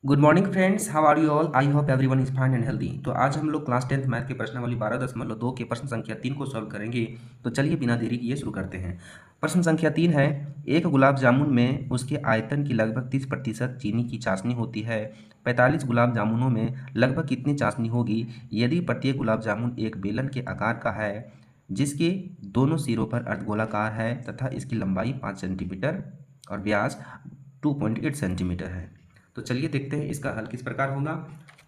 Good morning friends, how are you all? I hope everyone is fine and healthy. तो आज हम लोग class 10th math के प्रश्नावली 12.2 के प्रश्न संख्या 3 को सॉल्व करेंगे। तो चलिए बिना देरी किए शुरू करते हैं। प्रश्न संख्या 3 है, एक गुलाब जामुन में उसके आयतन की लगभग 30% चीनी की चाशनी होती है। 45 गुलाब जामुनों में लगभग कितनी चाशनी होगी यदि प्रत्येक गुलाब जामुन एक बेलन के आकार का है, जिसके दोनों सिरों पर अर्धगोलाकार है तथा इसकी लंबाई 5 सेंटीमीटर और व्यास 2.8 सेंटीमीटर है। तो चलिए देखते हैं इसका हल किस प्रकार होगा।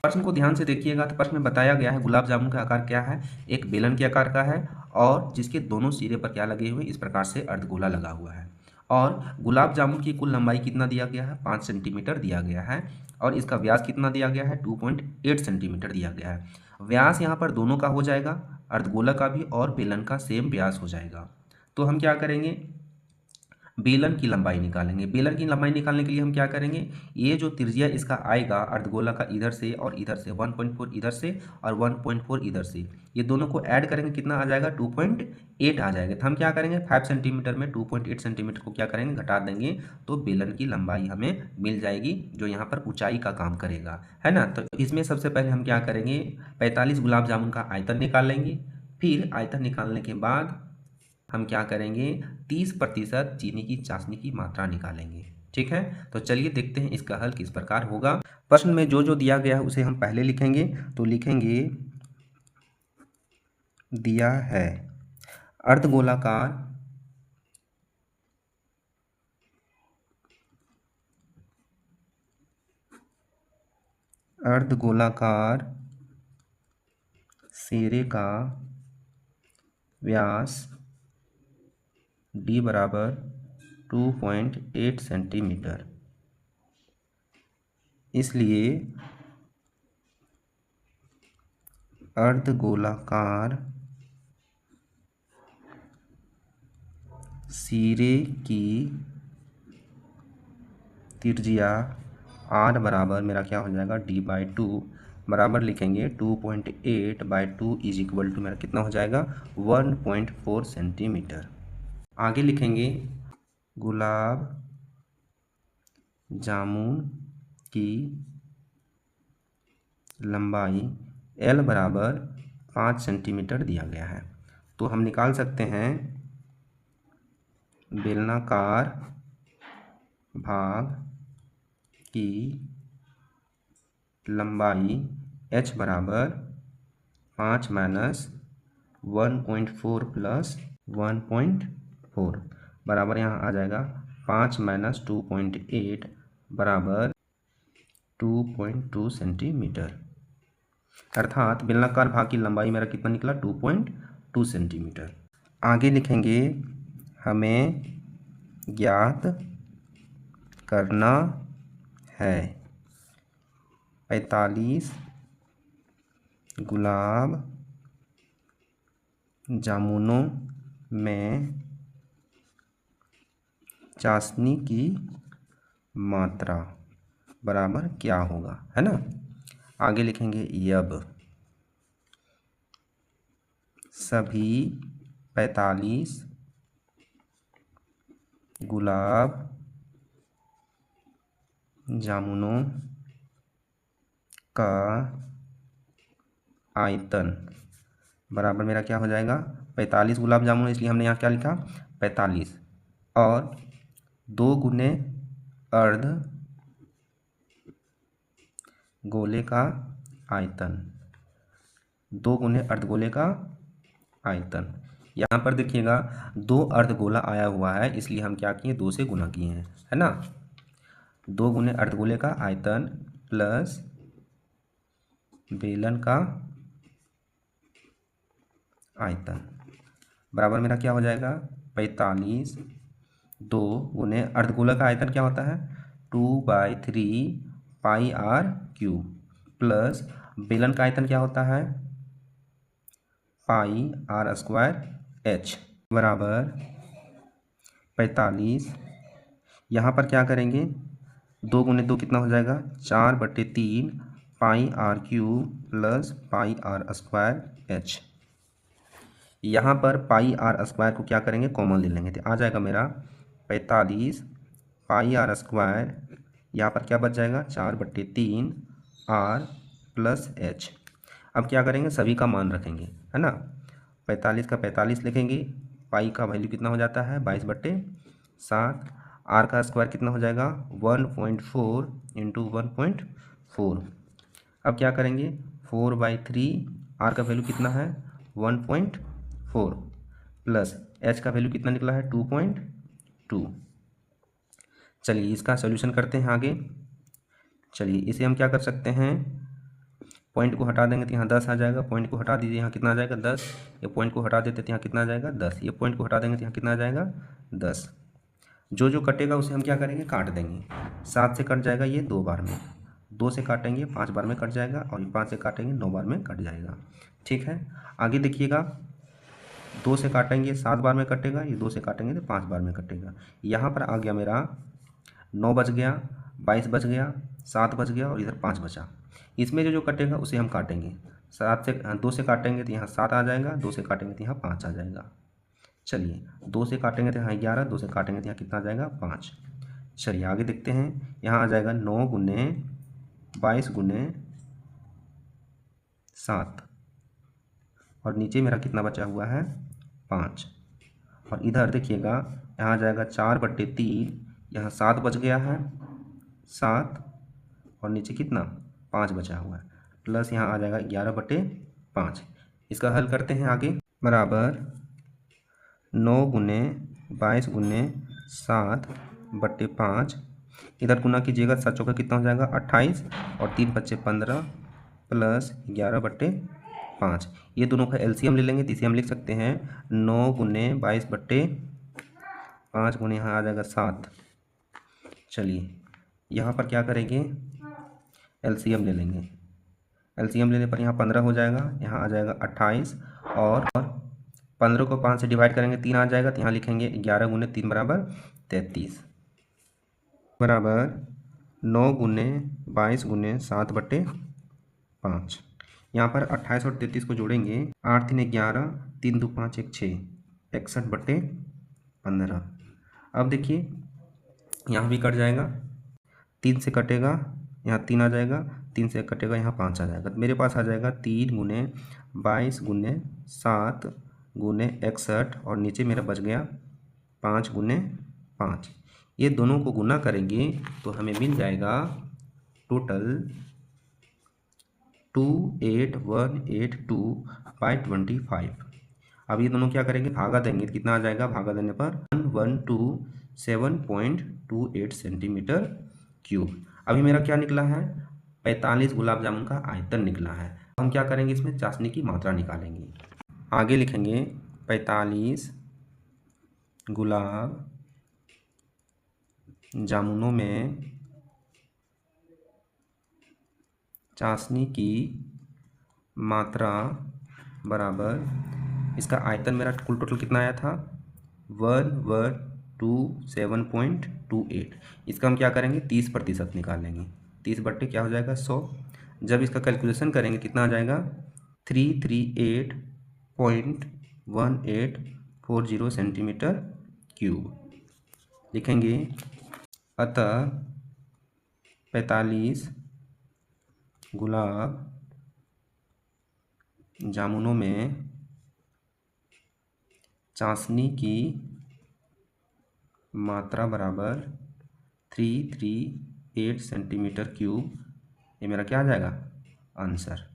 प्रश्न को ध्यान से देखिएगा। तो प्रश्न में बताया गया है गुलाब जामुन का आकार क्या है, एक बेलन के आकार का है और जिसके दोनों सिरे पर क्या लगे हुए, इस प्रकार से अर्धगोला लगा हुआ है। और गुलाब जामुन की कुल लंबाई कितना दिया गया है, 5 सेंटीमीटर दिया गया है और इसका व्यास कितना दिया गया है, 2.8 सेंटीमीटर दिया गया है। व्यास यहाँ पर दोनों का हो जाएगा, अर्धगोला का भी और बेलन का सेम व्यास हो जाएगा। तो हम क्या करेंगे, बेलन की लंबाई निकालेंगे। बेलन की लंबाई निकालने के लिए हम क्या करेंगे, ये जो त्रिज्या इसका आएगा अर्धगोला का इधर से और इधर से 1.4 इधर से और 1.4 इधर से, ये दोनों को ऐड करेंगे कितना आ जाएगा, 2.8 आ जाएगा। तो हम क्या करेंगे, 5 सेंटीमीटर में 2.8 सेंटीमीटर को क्या करेंगे, घटा देंगे तो बेलन की लंबाई हमें मिल जाएगी, जो यहाँ पर ऊंचाई का काम करेगा, है ना। तो इसमें सबसे पहले हम क्या करेंगे, 45 गुलाब जामुन का आयतन निकाल लेंगे। फिर आयतन निकालने के बाद हम क्या करेंगे, 30% चीनी की चाशनी की मात्रा निकालेंगे। ठीक है, तो चलिए देखते हैं इसका हल किस प्रकार होगा। प्रश्न में जो जो दिया गया है उसे हम पहले लिखेंगे। तो लिखेंगे, दिया है अर्धगोलाकार अर्धगोलाकार सिरे का व्यास d बराबर 2.8 सेंटीमीटर, इसलिए अर्धगोलाकार सिरे की त्रिज्या r बराबर मेरा क्या हो जाएगा, d/2 बराबर लिखेंगे 2.8/2 इज इक्वल टू मेरा कितना हो जाएगा, 1.4 सेंटीमीटर। आगे लिखेंगे, गुलाब जामुन की लंबाई l बराबर 5 सेंटीमीटर दिया गया है। तो हम निकाल सकते हैं बेलनाकार भाग की लंबाई h बराबर 5 माइनस 1.4 प्लस 1.4 बराबर यहाँ आ जाएगा 5 माइनस 2.8 बराबर 2.2 सेंटीमीटर। अर्थात बेलनाकार भाग की लंबाई मेरा कितना निकला, 2.2 सेंटीमीटर। आगे लिखेंगे, हमें ज्ञात करना है 45 गुलाब जामुनों में चाशनी की मात्रा बराबर क्या होगा, है ना। आगे लिखेंगे, यब सभी 45 गुलाब जामुनों का आयतन बराबर मेरा क्या हो जाएगा, 45 गुलाब जामुन, इसलिए हमने यहाँ क्या लिखा, 45 और 2 गुने अर्ध गोले का आयतन, 2 गुने अर्धगोले का आयतन। यहाँ पर देखिएगा 2 अर्धगोला आया हुआ है, इसलिए हम क्या किए, 2 से गुना किए हैं, है ना। 2 गुने अर्धगोले का आयतन प्लस बेलन का आयतन बराबर मेरा क्या हो जाएगा, 45। 2 गुने अर्धगोला का आयतन क्या होता है, 2/3 पाई आर क्यूब प्लस बेलन का आयतन क्या होता है, पाई आर स्क्वायर एच बराबर 45। यहाँ पर क्या करेंगे, 2 गुने 2 कितना हो जाएगा, 4/3 pi r cube plus pi r square h. यहाँ पर पाई आर स्क्वायर को क्या करेंगे, कॉमन ले लेंगे, तो आ जाएगा मेरा 45 पाई आर स्क्वायर यहाँ पर क्या बच जाएगा 4/3 R प्लस H। अब क्या करेंगे, सभी का मान रखेंगे, है ना। 45 का 45 लिखेंगे, पाई का वैल्यू कितना हो जाता है 22/7। आर का स्क्वायर कितना हो जाएगा 1.4 इंटू 1.4। अब क्या करेंगे 4/3, आर का वैल्यू कितना है 1.4 प्लस एच का वैल्यू कितना निकला है 2.2। चलिए इसका सॉल्यूशन करते हैं आगे। चलिए इसे हम क्या कर सकते हैं, पॉइंट को हटा देंगे तो यहाँ 10 आ जाएगा, पॉइंट को हटा दीजिए यहाँ कितना आ जाएगा 10, ये पॉइंट को हटा देते तो यहाँ कितना आ जाएगा 10, ये पॉइंट को हटा देंगे तो यहाँ कितना आ जाएगा 10। जो जो कटेगा उसे हम क्या करेंगे काट देंगे। 7 से कट जाएगा ये 2 बार में, 2 से काटेंगे 5 बार में कट जाएगा, और 5 से काटेंगे 9 बार में कट जाएगा। ठीक है, आगे देखिएगा 2 से काटेंगे 7 बार में कटेगा, ये 2 से काटेंगे तो 5 बार में कटेगा। यहाँ पर आ गया मेरा 9 बच गया, 22 बच गया, 7 बच गया और इधर 5 बचा। इसमें जो जो कटेगा उसे हम काटेंगे। 2 से काटेंगे तो यहाँ 7 आ जाएगा, 2 से काटेंगे तो यहाँ 5 आ जाएगा। चलिए 2 से काटेंगे तो यहाँ 11, 2 से काटेंगे तो यहाँ कितना आ जाएगा 5। चलिए आगे देखते हैं, यहाँ आ जाएगा 9 गुने 22 गुने 7, और नीचे मेरा कितना बचा हुआ है 5। और इधर देखिएगा यहाँ आ जाएगा 4/3, यहाँ 7 बच गया है 7, और नीचे कितना 5 बचा हुआ है, प्लस यहाँ आ जाएगा 11/5। इसका हल करते हैं आगे, बराबर 9 गुने 22 गुने 7/5, इधर गुना कीजिएगा 7 चौका कितना हो जाएगा 28, और 3 बच्चे 15 प्लस 11/5। ये दोनों का एलसीएम ले लेंगे तो इसे हम लिख सकते हैं 9 गुने 22/5 गुने यहाँ आ जाएगा 7। चलिए यहाँ पर क्या करेंगे एलसीएम ले लेंगे, एलसीएम लेने पर यहाँ 15 हो जाएगा, यहाँ आ जाएगा 28, और 15 को 5 से डिवाइड करेंगे 3 आ जाएगा, तो यहाँ लिखेंगे 11 गुने 3 बराबर 33, बराबर 9 गुने 22 गुने 7/5। यहाँ पर 28 और 33 को जोड़ेंगे, 8 3 11, 3 2 5 1 6, 61/15। अब देखिए यहाँ भी कट जाएगा, 3 से कटेगा यहाँ 3 आ जाएगा, 3 से कटेगा यहाँ 5 आ जाएगा, तो मेरे पास आ जाएगा 3 गुने 22 गुने 7 गुने 61, और नीचे मेरा बच गया 5 गुने 5। ये दोनों को गुना करेंगे तो हमें मिल जाएगा टोटल 28182/25। अब ये दोनों क्या करेंगे भागा देंगे तो कितना आ जाएगा, भागा देने पर 1127.28 सेंटीमीटर क्यूब। अभी मेरा क्या निकला है 45 गुलाब जामुन का आयतन निकला है। हम क्या करेंगे इसमें चाशनी की मात्रा निकालेंगे। आगे लिखेंगे 45 गुलाब जामुनों में चाशनी की मात्रा बराबर, इसका आयतन मेरा कुल टोटल कितना आया था 1127.28। इसका हम क्या करेंगे 30% निकालेंगे, 30 क्या हो जाएगा 100। जब इसका कैलकुलेशन करेंगे कितना आ जाएगा 338.1840 सेंटीमीटर क्यूब। लिखेंगे अतः 45 गुलाब जामुनों में चाशनी की मात्रा बराबर 338 सेंटीमीटर क्यूब। ये मेरा क्या आ जाएगा आंसर।